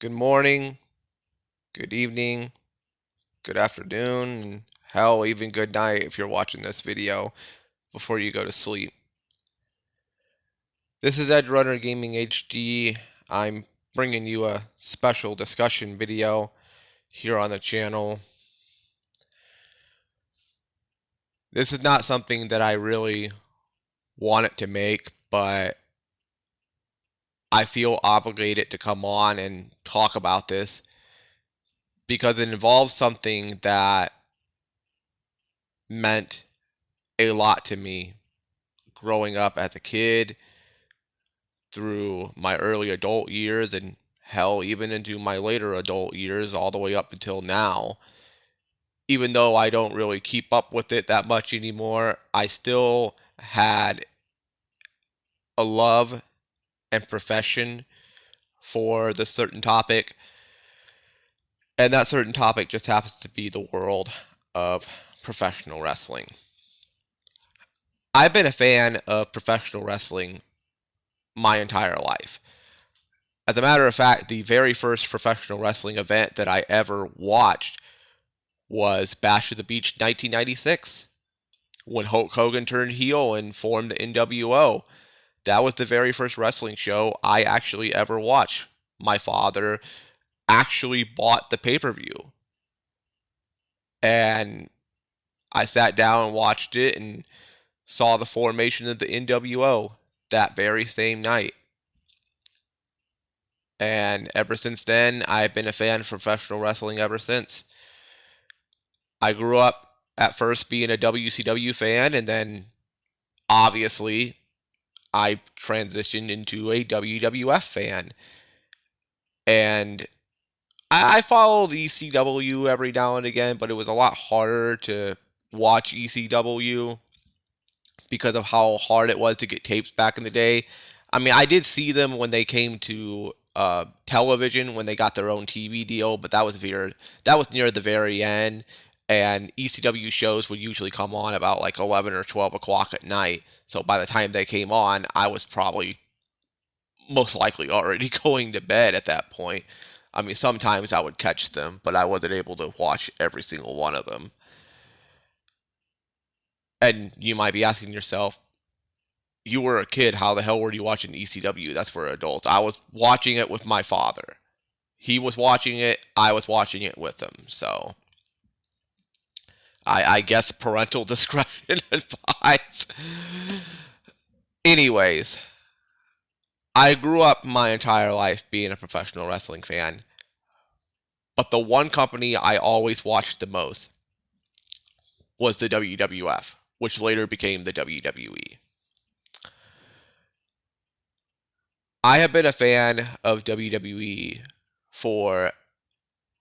Good morning, good evening, good afternoon, and hell, even good night if you're watching this video before you go to sleep. This is Edge Runner Gaming HD. I'm bringing you a special discussion video here on the channel. This is not something that I really wanted to make, but I feel obligated to come on and talk about this because it involves something that meant a lot to me growing up as a kid, through my early adult years, and hell, even into my later adult years, all the way up until now. Even though I don't really keep up with it that much anymore, I still had a love and profession for this certain topic, and that certain topic just happens to be the world of professional wrestling. I've been a fan of professional wrestling my entire life. As a matter of fact, the very first professional wrestling event that I ever watched was Bash of the Beach 1996, when Hulk Hogan turned heel and formed the NWO. That was the very first wrestling show I actually ever watched. My father actually bought the pay-per-view, and I sat down and watched it and saw the formation of the NWO that very same night. And ever since then, I've been a fan of professional wrestling ever since. I grew up at first being a WCW fan, and then obviously I transitioned into a WWF fan. And I followed ECW every now and again, but it was a lot harder to watch ECW because of how hard it was to get tapes back in the day. I mean, I did see them when they came to television, when they got their own TV deal, but that was near the very end. And ECW shows would usually come on about like 11 or 12 o'clock at night. So by the time they came on, I was probably most likely already going to bed at that point. I mean, sometimes I would catch them, but I wasn't able to watch every single one of them. And you might be asking yourself, you were a kid, how the hell were you watching ECW? That's for adults. I was watching it with my father. He was watching it, I was watching it with him. So I guess parental discretion advice. Anyways, I grew up my entire life being a professional wrestling fan, but the one company I always watched the most was the WWF, which later became the WWE. I have been a fan of WWE for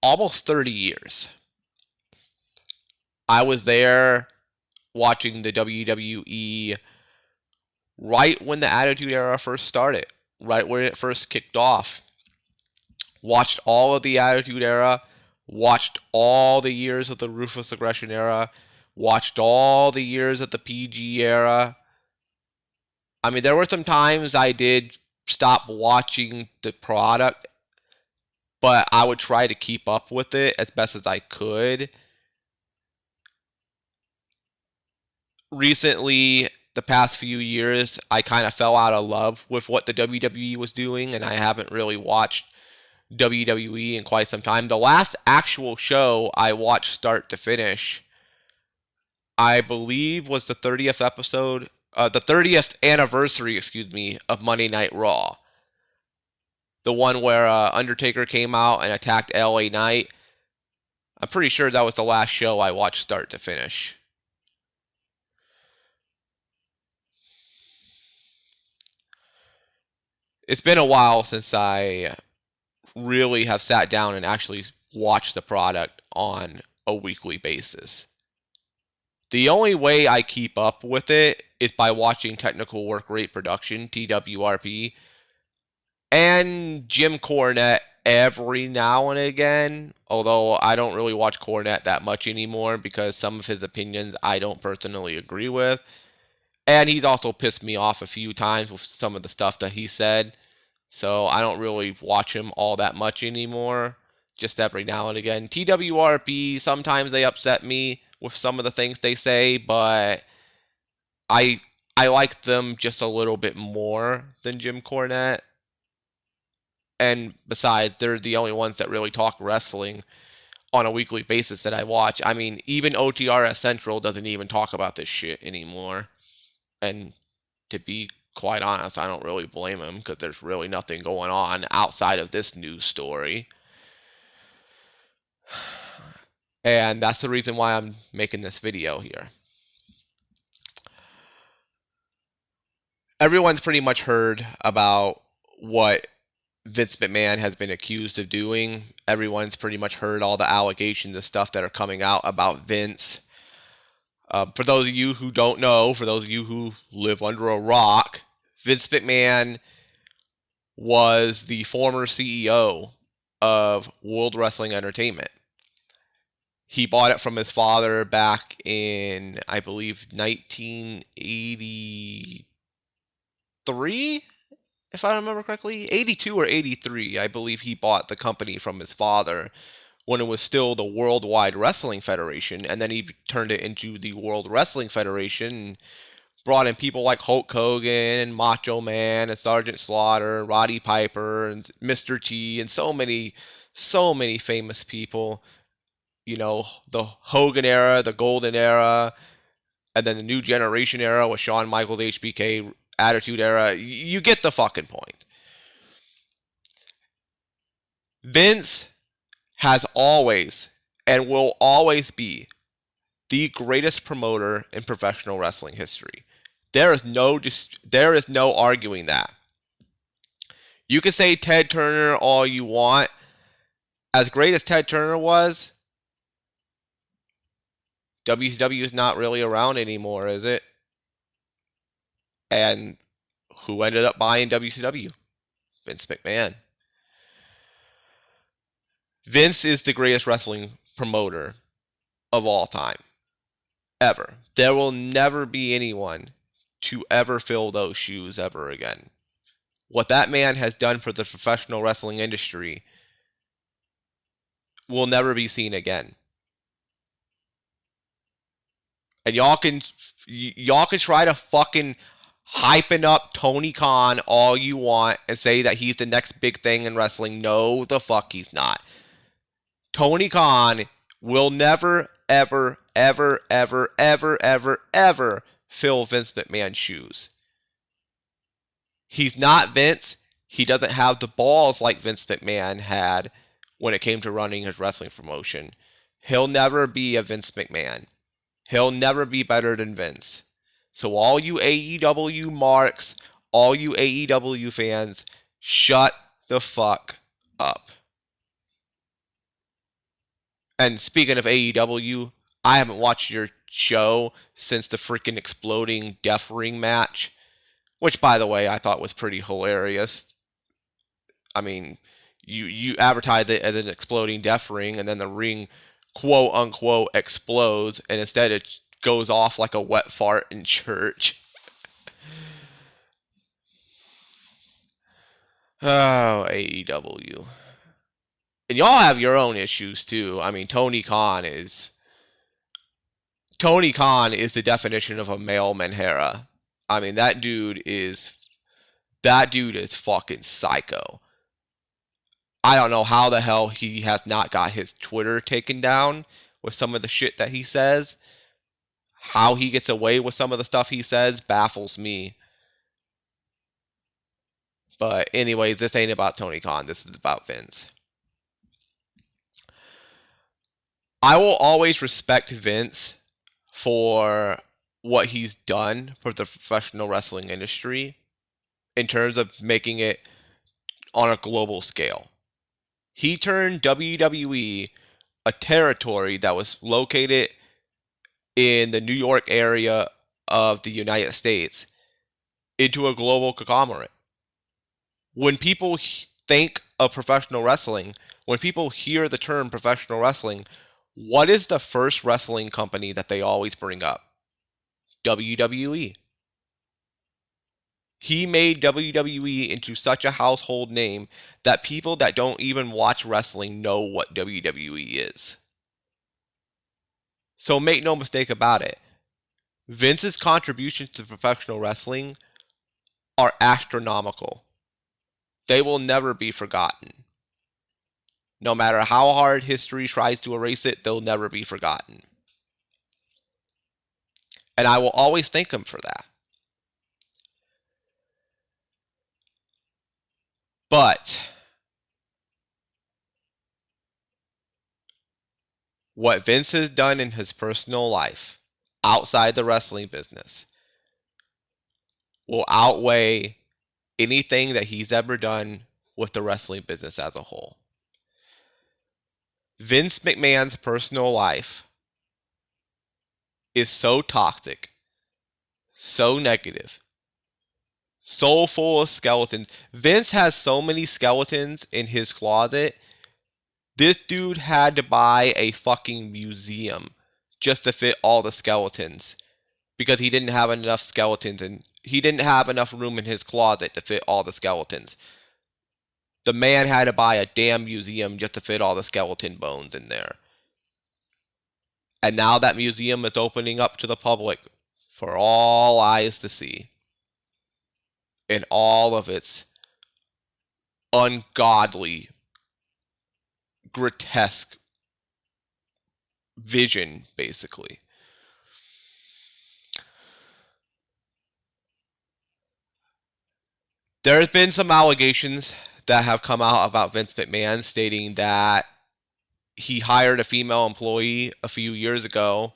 almost 30 years. I was there watching the WWE right when the Attitude Era first started, right when it first kicked off. Watched all of the Attitude Era, watched all the years of the Ruthless Aggression Era, watched all the years of the PG era. I mean, there were some times I did stop watching the product, but I would try to keep up with it as best as I could. Recently, the past few years, I kind of fell out of love with what the WWE was doing, and I haven't really watched WWE in quite some time. The last actual show I watched start to finish, I believe, was the 30th episode, the 30th anniversary, excuse me, of Monday Night Raw. The one where Undertaker came out and attacked LA Knight. I'm pretty sure that was the last show I watched start to finish. It's been a while since I really have sat down and actually watched the product on a weekly basis. The only way I keep up with it is by watching Technical Work Rate Production, TWRP, and Jim Cornette every now and again, although I don't really watch Cornette that much anymore because some of his opinions I don't personally agree with. And he's also pissed me off a few times with some of the stuff that he said. so I don't really watch him all that much anymore. Just every now and again. TWRP, sometimes they upset me with some of the things they say, but I I like them just a little bit more than Jim Cornette. And besides, they're the only ones that really talk wrestling on a weekly basis that I watch. I mean, even OTRS Central doesn't even talk about this shit anymore. And to be quite honest, I don't really blame him because there's really nothing going on outside of this news story. And that's the reason why I'm making this video here. Everyone's pretty much heard about what Vince McMahon has been accused of doing. Everyone's pretty much heard all the allegations and stuff that are coming out about Vince. For those of you who don't know, for those of you who live under a rock, Vince McMahon was the former CEO of World Wrestling Entertainment. He bought it from his father back in, I believe, 1983, if I remember correctly. 82 or 83, I believe he bought the company from his father when it was still the Worldwide Wrestling Federation, and then he turned it into the World Wrestling Federation and brought in people like Hulk Hogan and Macho Man and Sergeant Slaughter, Roddy Piper and Mr. T and so many famous people. You know, the Hogan era, the Golden era, and then the New Generation era with Shawn Michaels, HBK, Attitude era. You get the fucking point. Vince has always and will always be the greatest promoter in professional wrestling history. There is no arguing that. You can say Ted Turner all you want. As great as Ted Turner was, WCW is not really around anymore, is it? And who ended up buying WCW? Vince McMahon. Vince is the greatest wrestling promoter of all time. Ever. There will never be anyone to ever fill those shoes ever again. What that man has done for the professional wrestling industry will never be seen again. And y'all can try to fucking hyping up Tony Khan all you want and say that he's the next big thing in wrestling. No, the fuck he's not. Tony Khan will never, ever, ever, ever, ever, ever, ever fill Vince McMahon's shoes. He's not Vince. He doesn't have the balls like Vince McMahon had when it came to running his wrestling promotion. He'll never be a Vince McMahon. He'll never be better than Vince. So all you AEW marks, all you AEW fans, shut the fuck up. And speaking of AEW, I haven't watched your show since the freaking exploding Death Ring match, which, by the way, I thought was pretty hilarious. I mean, you advertise it as an exploding Death Ring, and then the ring, quote unquote, explodes, and instead it goes off like a wet fart in church. Oh, AEW. And y'all have your own issues too. I mean, Tony Khan is the definition of a male Menhera. I mean, that dude is fucking psycho. I don't know how the hell he has not got his Twitter taken down with some of the shit that he says. How he gets away with some of the stuff he says baffles me. But anyways, this ain't about Tony Khan. This is about Vince. I will always respect Vince for what he's done for the professional wrestling industry in terms of making it on a global scale. He turned WWE, a territory that was located in the New York area of the United States, into a global conglomerate. When people think of professional wrestling, when people hear the term professional wrestling, what is the first wrestling company that they always bring up? WWE. He made WWE into such a household name that people that don't even watch wrestling know what WWE is. So make no mistake about it. Vince's contributions to professional wrestling are astronomical. They will never be forgotten. No matter how hard history tries to erase it, they'll never be forgotten. And I will always thank him for that. But what Vince has done in his personal life, outside the wrestling business, will outweigh anything that he's ever done with the wrestling business as a whole. Vince McMahon's personal life is so toxic, so negative, so full of skeletons. Vince has so many skeletons in his closet. This dude had to buy a fucking museum just to fit all the skeletons because he didn't have enough skeletons and he didn't have enough room in his closet to fit all the skeletons. The man had to buy a damn museum just to fit all the skeleton bones in there. And now that museum is opening up to the public for all eyes to see. In all of its ungodly, grotesque vision, basically. There's been some allegations that have come out about Vince McMahon stating that he hired a female employee a few years ago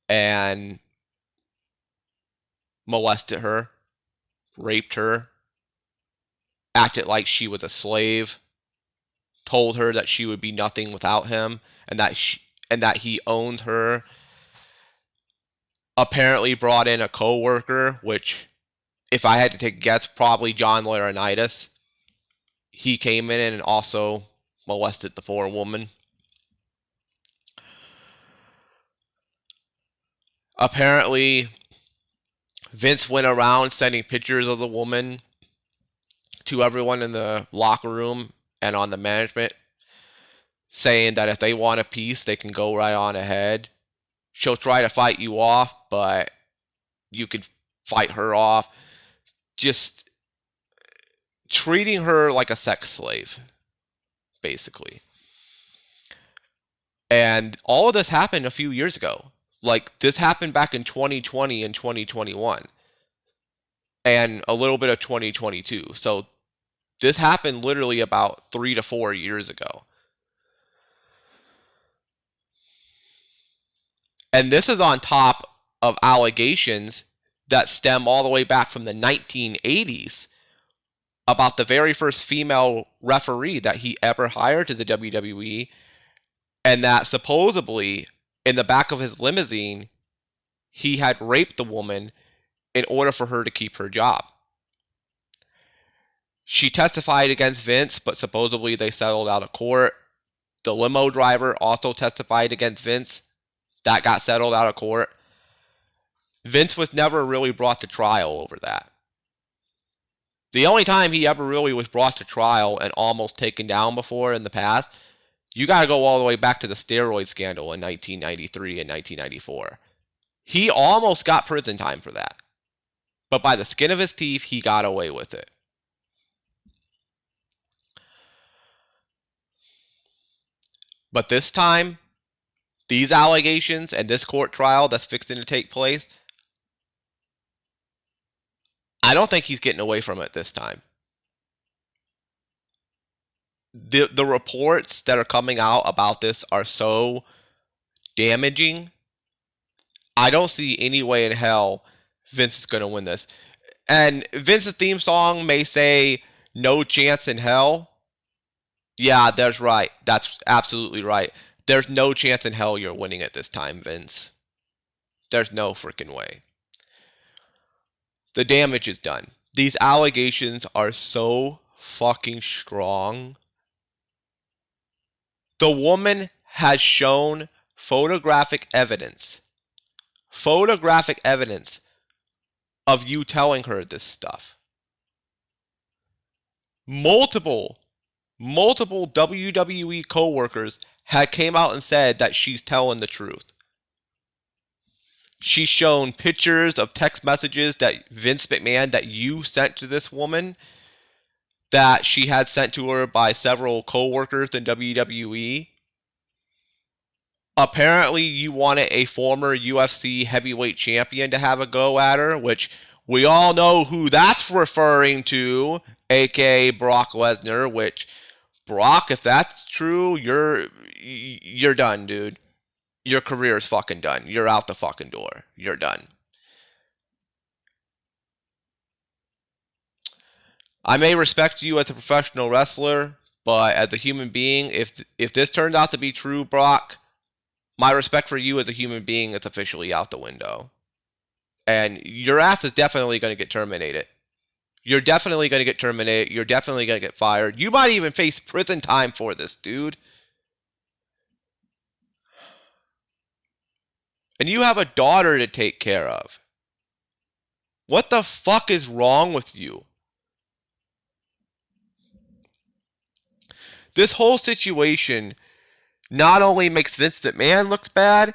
and molested her, raped her, acted like she was a slave, told her that she would be nothing without him, and that he owned her. Apparently brought in a co-worker, which, if I had to take a guess, probably John Laurinaitis. He came in and also molested the poor woman. Apparently, Vince went around sending pictures of the woman to everyone in the locker room and on the management, saying that if they want a piece, they can go right on ahead. She'll try to fight you off, but you could fight her off. Just treating her like a sex slave, basically. And all of this happened a few years ago. Like, this happened back in 2020 and 2021. And a little bit of 2022. So this happened literally about 3 to 4 years ago. And this is on top of allegations that stem all the way back from the 1980s about the very first female referee that he ever hired to the WWE, and that supposedly in the back of his limousine he had raped the woman in order for her to keep her job. She testified against Vince, but supposedly they settled out of court. The limo driver also testified against Vince. That got settled out of court. Vince was never really brought to trial over that. The only time he ever really was brought to trial and almost taken down before in the past, you got to go all the way back to the steroid scandal in 1993 and 1994. He almost got prison time for that. But by the skin of his teeth, he got away with it. But this time, these allegations and this court trial that's fixing to take place, I don't think he's getting away from it this time. The reports that are coming out about this are so damaging. I don't see any way in hell Vince is going to win this. And Vince's theme song may say, "No chance in hell." Yeah, that's right. That's absolutely right. There's no chance in hell you're winning it this time, Vince. There's no freaking way. The damage is done. These allegations are so fucking strong. The woman has shown photographic evidence of you telling her this stuff. Multiple WWE co-workers had came out and said that she's telling the truth. She's shown pictures of text messages that Vince McMahon that you sent to this woman that she had sent to her by several co-workers in WWE. Apparently, you wanted a former UFC heavyweight champion to have a go at her, which we all know who that's referring to, aka Brock Lesnar, which, Brock, if that's true, you're done, dude. Your career is fucking done. You're out the fucking door. You're done. I may respect you as a professional wrestler, but as a human being, if this turns out to be true, Brock, my respect for you as a human being is officially out the window. And your ass is definitely going to get terminated. You're definitely going to get terminated. You're definitely going to get fired. You might even face prison time for this, dude. And you have a daughter to take care of. What the fuck is wrong with you? This whole situation not only makes Vince McMahon look bad,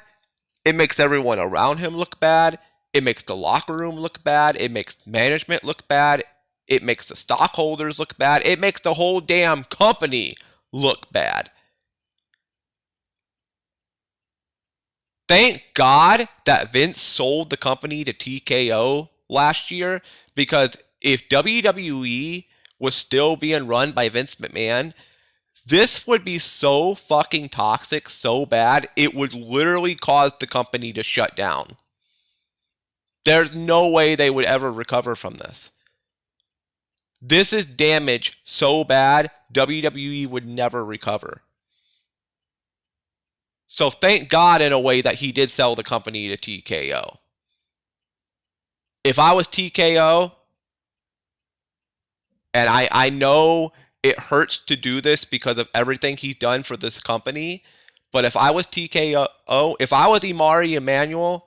it makes everyone around him look bad. It makes the locker room look bad. It makes management look bad. It makes the stockholders look bad. It makes the whole damn company look bad. Thank God that Vince sold the company to TKO last year, because if WWE was still being run by Vince McMahon, this would be so fucking toxic, so bad, it would literally cause the company to shut down. There's no way they would ever recover from this. This is damage so bad, WWE would never recover. So thank God in a way that he did sell the company to TKO. If I was TKO, and I know it hurts to do this because of everything he's done for this company, but if I was TKO, if I was Imari Emmanuel,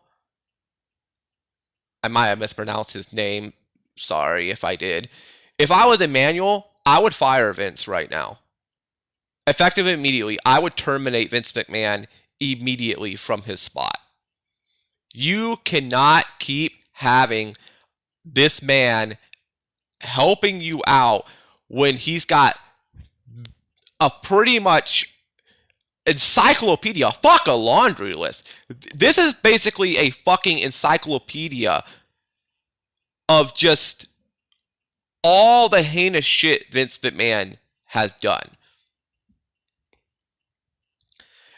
I might have mispronounced his name. Sorry if I did. If I was Emmanuel, I would fire Vince right now. Effective immediately. I would terminate Vince McMahon immediately from his spot. You cannot keep having this man helping you out when he's got a pretty much encyclopedia, fuck a laundry list. This is basically a fucking encyclopedia of just all the heinous shit Vince McMahon has done.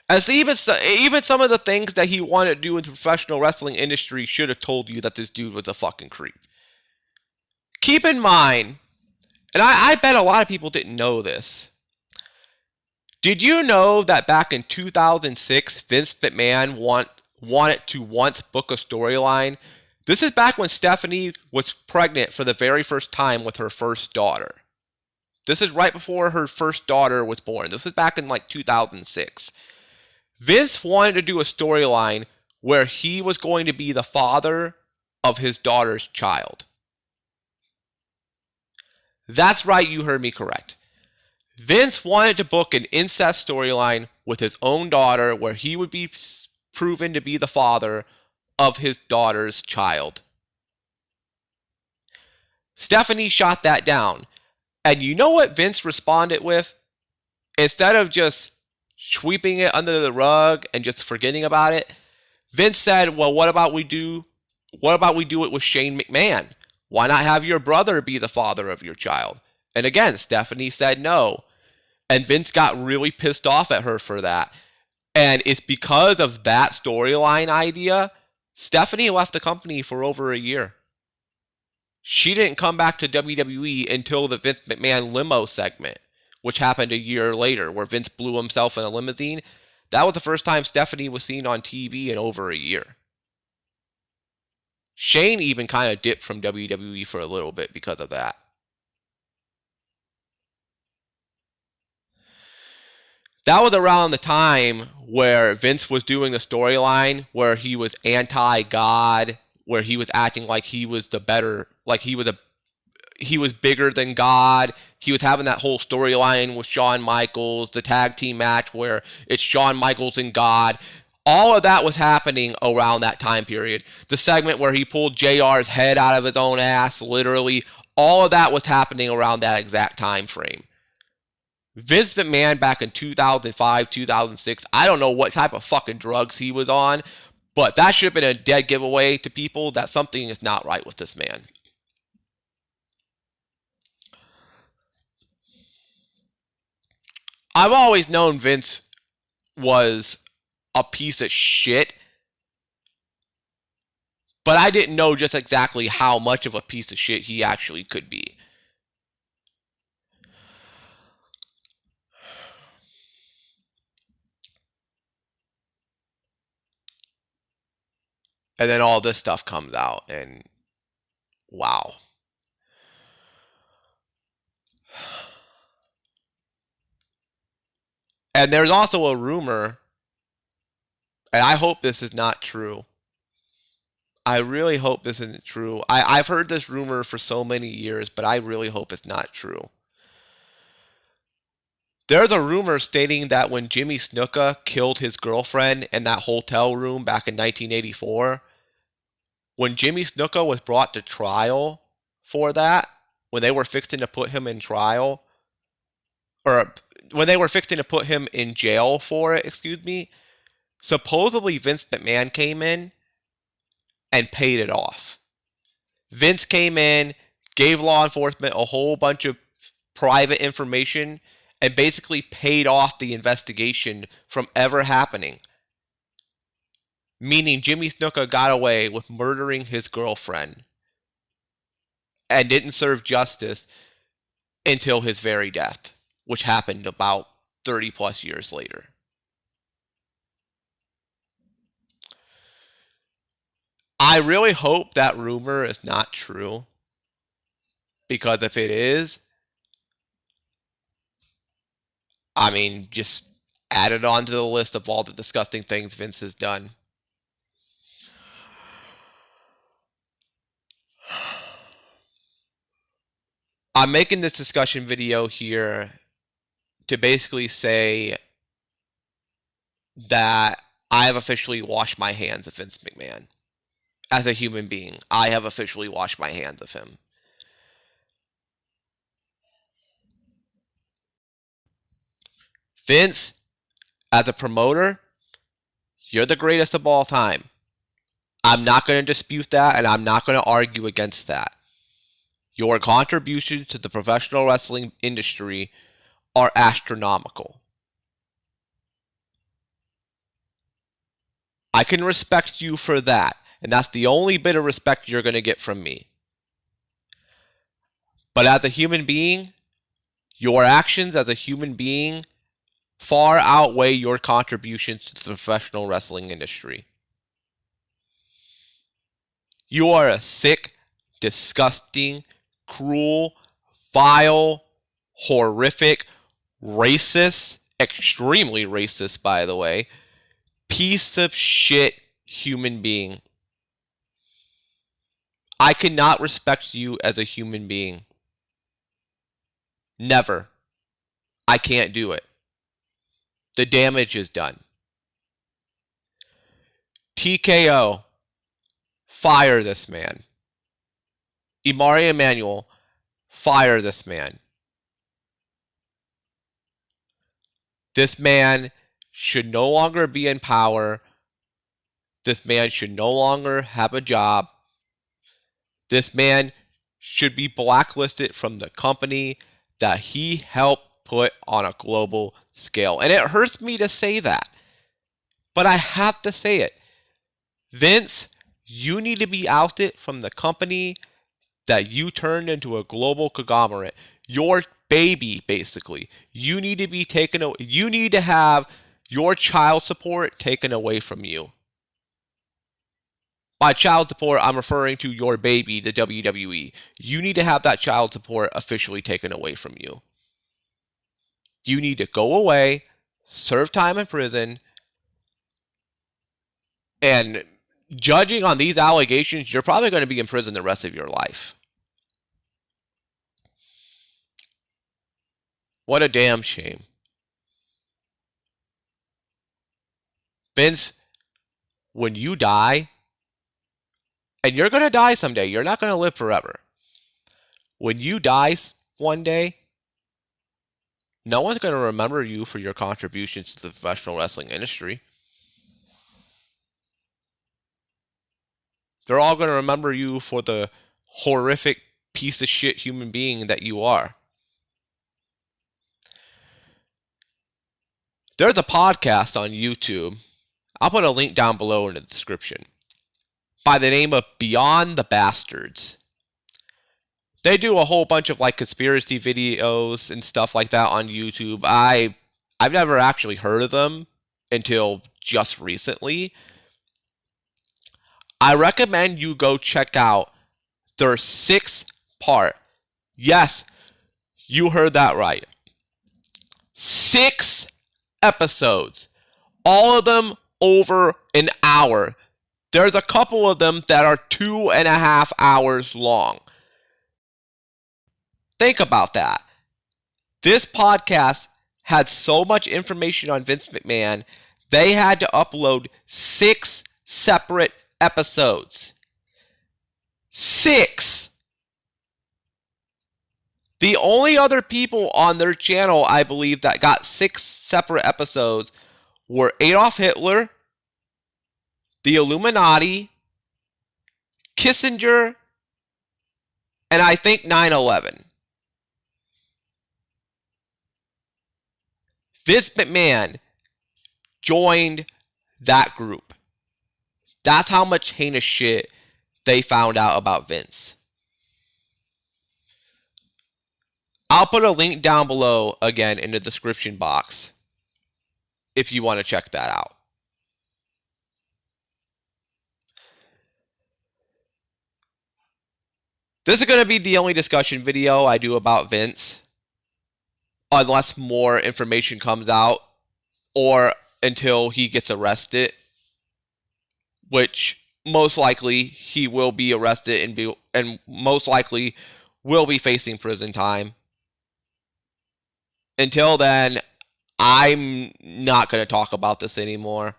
As even some of the things that he wanted to do in the professional wrestling industry should have told you that this dude was a fucking creep. Keep in mind, and I bet a lot of people didn't know this. Did you know that back in 2006, Vince McMahon wanted to once book a storyline? This is back when Stephanie was pregnant for the very first time with her first daughter. This is right before her first daughter was born. This is back in like 2006. Vince wanted to do a storyline where he was going to be the father of his daughter's child. That's right, you heard me correct. Vince wanted to book an incest storyline with his own daughter where he would be proven to be the father of his daughter's child. Stephanie shot that down. And you know what Vince responded with? Instead of just sweeping it under the rug and just forgetting about it, Vince said, well, what about we do it with Shane McMahon? Why not have your brother be the father of your child? And again, Stephanie said no. And Vince got really pissed off at her for that. And it's because of that storyline idea, Stephanie left the company for over a year. She didn't come back to WWE until the Vince McMahon limo segment, which happened a year later, where Vince blew himself in a limousine. That was the first time Stephanie was seen on TV in over a year. Shane even kind of dipped from WWE for a little bit because of that. That was around the time where Vince was doing a storyline where he was anti-God, where he was acting like he was the better, like he was bigger than God. He was having that whole storyline with Shawn Michaels, the tag team match where it's Shawn Michaels and God. All of that was happening around that time period. The segment where he pulled JR's head out of his own ass, literally, all of that was happening around that exact time frame. Vince McMahon back in 2005, 2006, I don't know what type of fucking drugs he was on, but that should have been a dead giveaway to people that something is not right with this man. I've always known Vince was a piece of shit, but I didn't know just exactly how much of a piece of shit he actually could be. And then all this stuff comes out, and wow. And there's also a rumor, and I hope this is not true. I really hope this isn't true. I've heard this rumor for so many years, but I really hope it's not true. There's a rumor stating that when Jimmy Snuka killed his girlfriend in that hotel room back in 1984, when Jimmy Snuka was brought to trial for that, when they were fixing to put him in trial, or when they were fixing to put him in jail for it, excuse me, supposedly Vince McMahon came in and paid it off. Vince came in, gave law enforcement a whole bunch of private information, and basically paid off the investigation from ever happening. Meaning Jimmy Snuka got away with murdering his girlfriend and didn't serve justice until his very death, which happened about 30 plus years later. I really hope that rumor is not true, because if it is, I mean, just add it onto the list of all the disgusting things Vince has done. I'm making this discussion video here to basically say that I have officially washed my hands of Vince McMahon. As a human being, I have officially washed my hands of him. Vince, as a promoter, you're the greatest of all time. I'm not going to dispute that, and I'm not going to argue against that. Your contributions to the professional wrestling industry are astronomical. I can respect you for that, and that's the only bit of respect you're going to get from me. But as a human being, your actions as a human being far outweigh your contributions to the professional wrestling industry. You are a sick, disgusting, cruel, vile, horrific, racist, extremely racist, by the way, piece of shit human being. I cannot respect you as a human being. Never. I can't do it. The damage is done. TKO. Fire this man. Imari Emanuel. Fire this man. This man should no longer be in power. This man should no longer have a job. This man should be blacklisted from the company that he helped put on a global scale. And it hurts me to say that, but I have to say it. Vince, you need to be ousted from the company that you turned into a global conglomerate. Your baby, basically. You need to be taken away. You need to have your child support taken away from you. By child support, I'm referring to your baby, the WWE. You need to have that child support officially taken away from you. You need to go away, serve time in prison, and judging on these allegations, you're probably going to be in prison the rest of your life. What a damn shame. Vince, when you die, and you're going to die someday, you're not going to live forever. When you die one day, no one's going to remember you for your contributions to the professional wrestling industry. They're all going to remember you for the horrific piece of shit human being that you are. There's a podcast on YouTube. I'll put a link down below in the description. By the name of Beyond the Bastards. They do a whole bunch of like conspiracy videos and stuff like that on YouTube. I've never actually heard of them until just recently. I recommend you go check out their 6-part. Yes, you heard that right. 6 episodes. All of them over an hour. There's a couple of them that are 2.5 hours long. Think about that. This podcast had so much information on Vince McMahon, they had to upload 6 separate episodes. 6! The only other people on their channel, I believe, that got 6 separate episodes were Adolf Hitler, the Illuminati, Kissinger, and I think 9/11. Vince McMahon joined that group. That's how much heinous shit they found out about Vince. I'll put a link down below again in the description box if you want to check that out. This is going to be the only discussion video I do about Vince, unless more information comes out or until he gets arrested, which most likely he will be arrested and most likely will be facing prison time. Until then, I'm not going to talk about this anymore.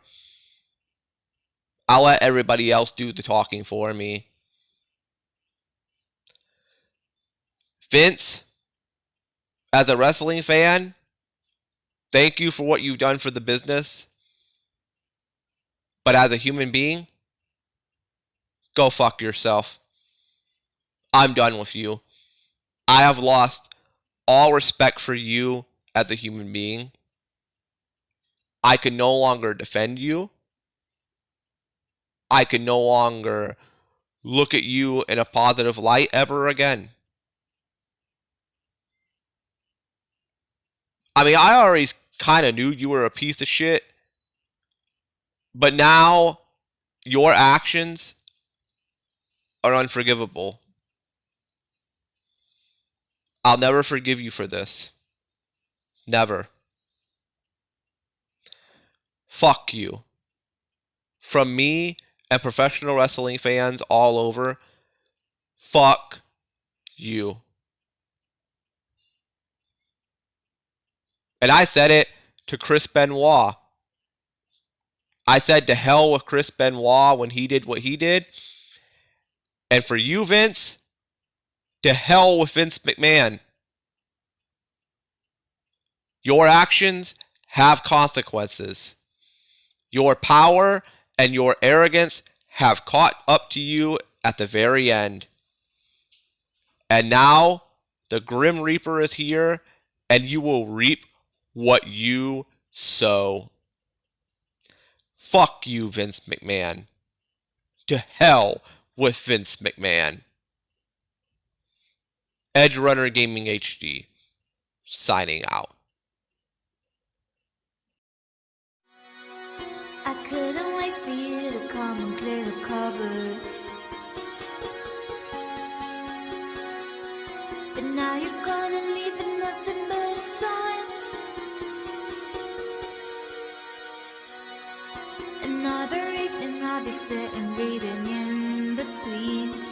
I'll let everybody else do the talking for me. Vince, as a wrestling fan, thank you for what you've done for the business. But as a human being, go fuck yourself. I'm done with you. I have lost all respect for you as a human being. I can no longer defend you. I can no longer look at you in a positive light ever again. I mean, I already kind of knew you were a piece of shit. But now, your actions are unforgivable. I'll never forgive you for this. Never. Fuck you. From me and professional wrestling fans all over, fuck you. And I said it to Chris Benoit. I said to hell with Chris Benoit when he did what he did. And for you, Vince, to hell with Vince McMahon. Your actions have consequences. Your power and your arrogance have caught up to you at the very end. And now the Grim Reaper is here, and you will reap what you sow. Fuck you, Vince McMahon. To hell with Vince McMahon. Edge Runner Gaming HD, signing out. I couldn't wait for you to come and clear the cupboard. But now you're gonna leave with nothing but a sign. Another evening I'll be sitting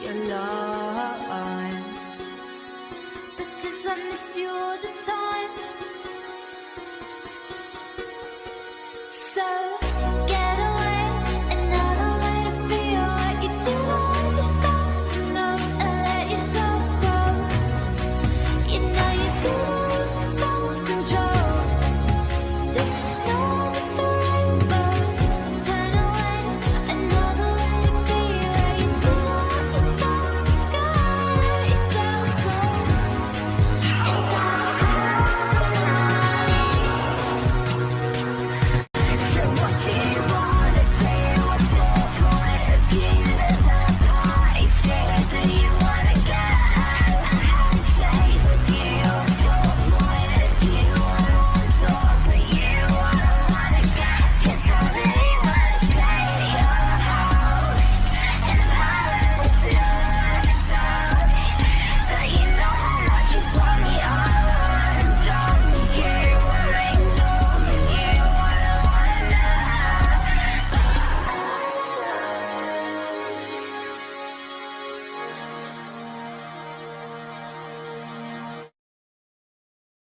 your lies. Because I miss you all the time.